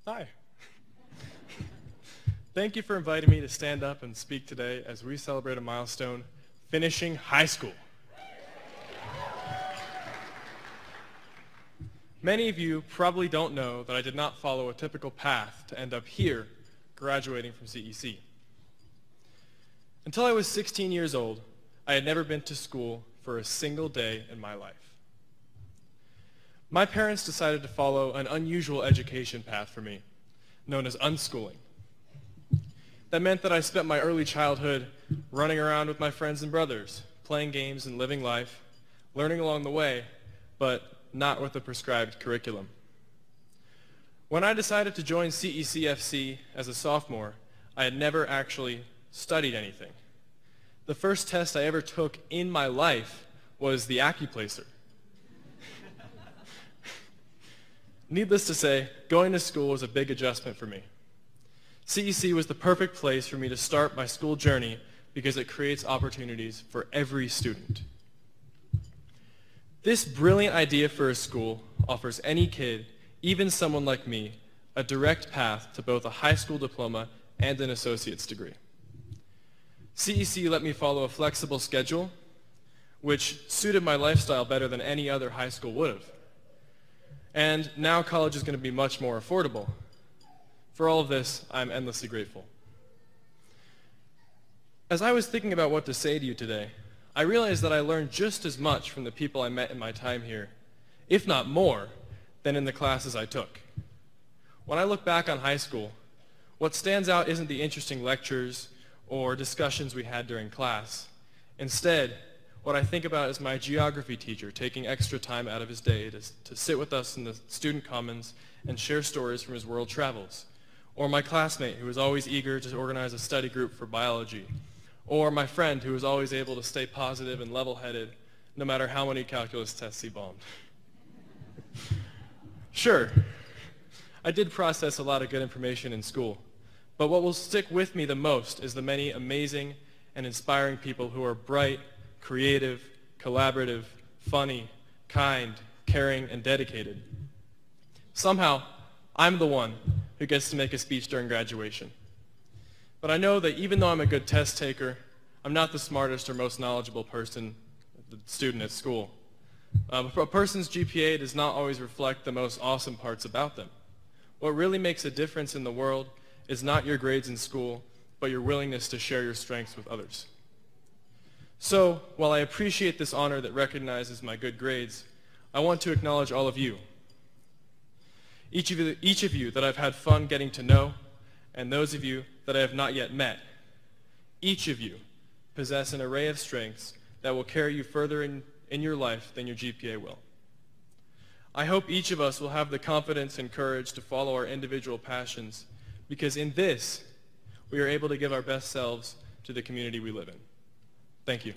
Hi. Thank you for inviting me to stand up and speak today as we celebrate a milestone, finishing high school. Many of you probably don't know that I did not follow a typical path to end up here, graduating from CEC. Until I was 16 years old, I had never been to school for a single day in my life. My parents decided to follow an unusual education path for me, known as unschooling. That meant that I spent my early childhood running around with my friends and brothers, playing games and living life, learning along the way, but not with a prescribed curriculum. When I decided to join CECFC as a sophomore, I had never actually studied anything. The first test I ever took in my life was the Accuplacer. Needless to say, going to school was a big adjustment for me. CEC was the perfect place for me to start my school journey because it creates opportunities for every student. This brilliant idea for a school offers any kid, even someone like me, a direct path to both a high school diploma and an associate's degree. CEC let me follow a flexible schedule, which suited my lifestyle better than any other high school would have. And now college is going to be much more affordable. For all of this, I'm endlessly grateful. As I was thinking about what to say to you today, I realized that I learned just as much from the people I met in my time here, if not more, than in the classes I took. When I look back on high school, what stands out isn't the interesting lectures or discussions we had during class. Instead, what I think about is my geography teacher taking extra time out of his day to sit with us in the student commons and share stories from his world travels. Or my classmate who was always eager to organize a study group for biology. Or my friend who was always able to stay positive and level-headed no matter how many calculus tests he bombed. Sure, I did process a lot of good information in school, but what will stick with me the most is the many amazing and inspiring people who are bright, creative, collaborative, funny, kind, caring, and dedicated. Somehow, I'm the one who gets to make a speech during graduation. But I know that even though I'm a good test taker, I'm not the smartest or most knowledgeable student at school. A person's GPA does not always reflect the most awesome parts about them. What really makes a difference in the world is not your grades in school, but your willingness to share your strengths with others. So, while I appreciate this honor that recognizes my good grades, I want to acknowledge all of you. Each of you that I've had fun getting to know, and those of you that I have not yet met. Each of you possess an array of strengths that will carry you further in your life than your GPA will. I hope each of us will have the confidence and courage to follow our individual passions, because in this, we are able to give our best selves to the community we live in. Thank you.